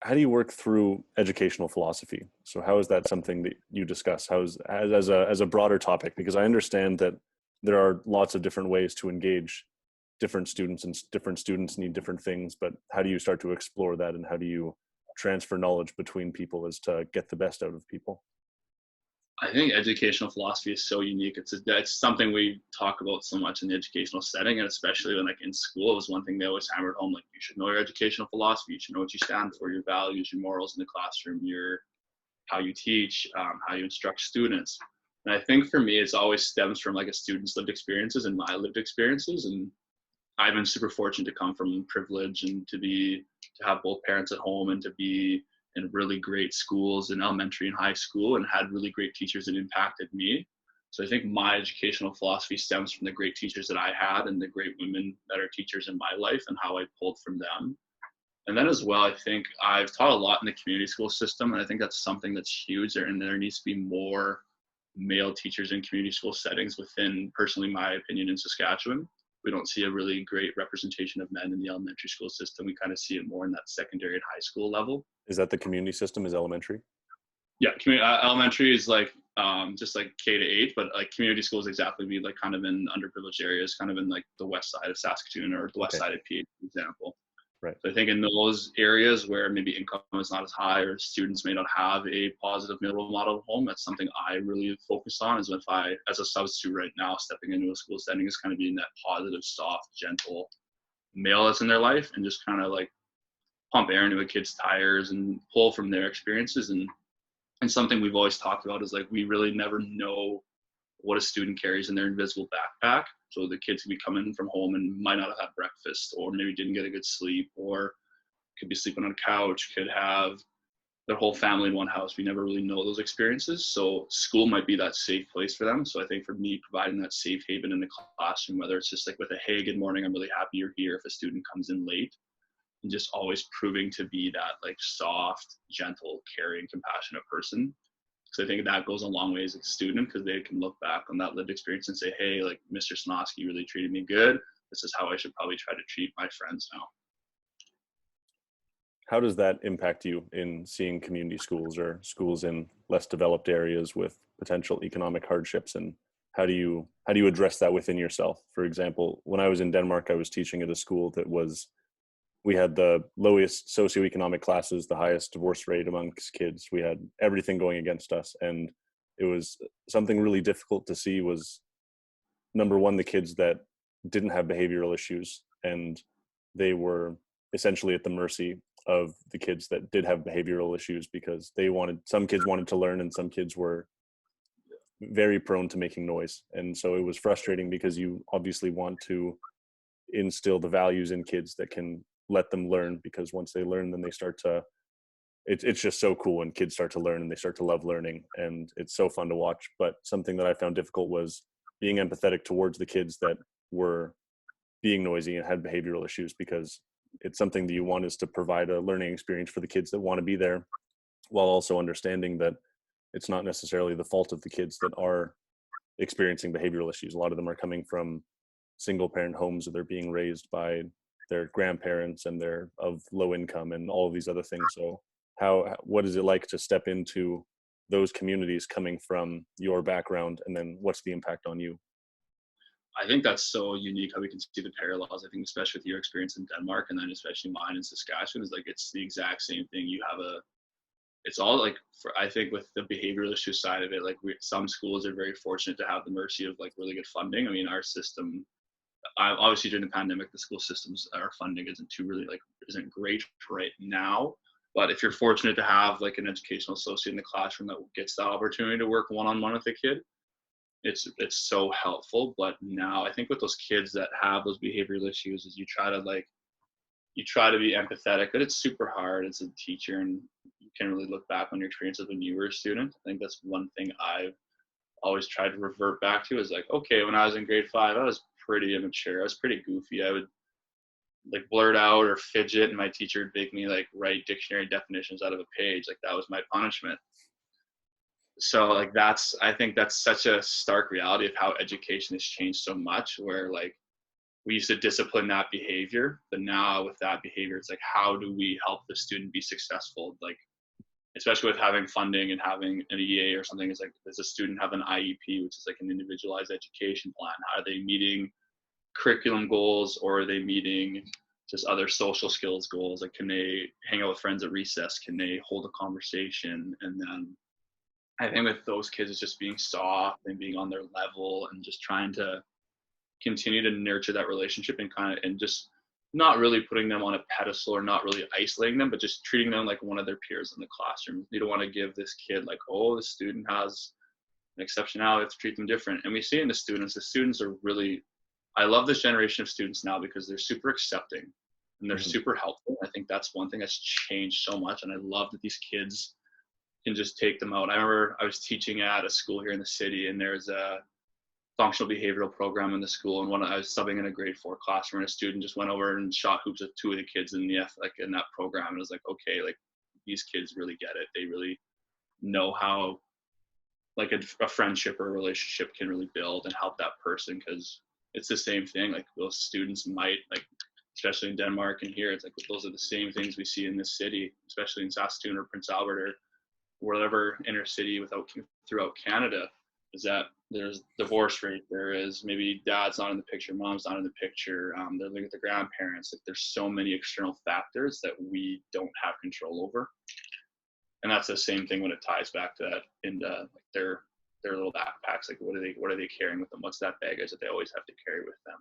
how do you work through educational philosophy? So how is that something that you discuss? How's as a broader topic? Because I understand that there are lots of different ways to engage different students, and different students need different things, but how do you start to explore that, and how do you transfer knowledge between people as to get the best out of people? I think educational philosophy is so unique. It's something we talk about so much in the educational setting, and especially when like in school, it was one thing they always hammered home. Like, you should know your educational philosophy. You should know what you stand for, your values, your morals in the classroom, your how you teach, how you instruct students. And I think for me, it's always stems from like a student's lived experiences and my lived experiences. And I've been super fortunate to come from privilege and to have both parents at home and to be in really great schools in elementary and high school and had really great teachers that impacted me. So I think my educational philosophy stems from the great teachers that I had and the great women that are teachers in my life and how I pulled from them. And then as well, I think I've taught a lot in the community school system, and I think that's something that's huge there. And there needs to be more male teachers in community school settings within, personally, my opinion, in Saskatchewan. We don't see a really great representation of men in the elementary school system. We kind of see it more in that secondary and high school level. Is that the community system is elementary? Yeah, elementary is like just like K-8, but like community schools exactly be like kind of in underprivileged areas, kind of in like the west side of Saskatoon or the west Okay. side of PA, for example. Right. So I think in those areas where maybe income is not as high or students may not have a positive middle model home, that's something I really focus on. Is if I, as a substitute right now, stepping into a school setting, is kind of being that positive, soft, gentle male that's in their life, and just kind of like pump air into a kid's tires and pull from their experiences. And something we've always talked about is like, we really never know what a student carries in their invisible backpack. So the kids could be coming from home and might not have had breakfast, or maybe didn't get a good sleep, or could be sleeping on a couch, could have their whole family in one house. We never really know those experiences. So school might be that safe place for them. So I think for me, providing that safe haven in the classroom, whether it's just like with a, hey, good morning, I'm really happy you're here, if a student comes in late, and just always proving to be that like soft, gentle, caring, compassionate person. So I think that goes a long way as a student, because they can look back on that lived experience and say, hey, like Mr. Sinoski really treated me good. This is how I should probably try to treat my friends now. How does that impact you in seeing community schools or schools in less developed areas with potential economic hardships, and how do you address that within yourself? For example, when I was in Denmark, I was teaching at a school that was, we had the lowest socioeconomic classes, the highest divorce rate amongst kids. We had everything going against us. And it was something really difficult to see was, number one, the kids that didn't have behavioral issues, and they were essentially at the mercy of the kids that did have behavioral issues, because some kids wanted to learn and some kids were very prone to making noise. And so it was frustrating, because you obviously want to instill the values in kids that can let them learn, because once they learn, then they start to, it's just so cool when kids start to learn and they start to love learning, and it's so fun to watch. But something that I found difficult was being empathetic towards the kids that were being noisy and had behavioral issues, because it's something that you want is to provide a learning experience for the kids that want to be there, while also understanding that it's not necessarily the fault of the kids that are experiencing behavioral issues. A lot of them are coming from single parent homes, or they're being raised by their grandparents and they're of low income and all of these other things. So what is it like to step into those communities coming from your background, and then what's the impact on you? I think that's so unique how we can see the parallels. I think especially with your experience in Denmark, and then especially mine in Saskatchewan, is like it's the exact same thing. It's all like, I think with the behavioral issue side of it, like some schools are very fortunate to have the mercy of like really good funding. I mean, our system, obviously during the pandemic, the school systems, our funding isn't great right now. But if you're fortunate to have like an educational associate in the classroom that gets that opportunity to work one-on-one with a kid, it's so helpful. But now I think with those kids that have those behavioral issues, is you try to be empathetic, but it's super hard as a teacher, and you can really look back on your experiences when you were a student. I think that's one thing I've always tried to revert back to, is like, okay, when I was in grade 5, I was pretty immature. I was pretty goofy. I would like blurt out or fidget, and my teacher would make me like write dictionary definitions out of a page. Like that was my punishment. So like I think that's such a stark reality of how education has changed so much, where like we used to discipline that behavior, but now with that behavior, it's like, how do we help the student be successful? Like, especially with having funding and having an EA or something, it's like, does a student have an IEP, which is like an individualized education plan? Are they meeting curriculum goals, or are they meeting just other social skills goals? Like, can they hang out with friends at recess? Can they hold a conversation? And then I think with those kids, it's just being soft and being on their level and just trying to continue to nurture that relationship and kind of, and just not really putting them on a pedestal or not really isolating them, but just treating them like one of their peers in the classroom. You don't want to give this kid like, oh, the student has an exceptionality, let's treat them different. And we see in the students are really, I love this generation of students now because they're super accepting and they're super helpful. I think that's one thing that's changed so much. And I love that these kids can just take them out. I remember I was teaching at a school here in the city, and there's a functional behavioral program in the school, and I was subbing in a grade 4 classroom, and a student just went over and shot hoops with 2 of the kids in the like in that program, and I was like, okay, like these kids really get it. They really know how like a friendship or a relationship can really build and help that person, because it's the same thing. Like those students might, like especially in Denmark and here, it's like those are the same things we see in this city, especially in Saskatoon or Prince Albert or whatever inner city throughout Canada, is that there's divorce rate, there is maybe dad's not in the picture, mom's not in the picture, they're living with the grandparents. Like there's so many external factors that we don't have control over, and that's the same thing when it ties back to that into like their little backpacks. Like what are they carrying with them? What's that baggage that they always have to carry with them?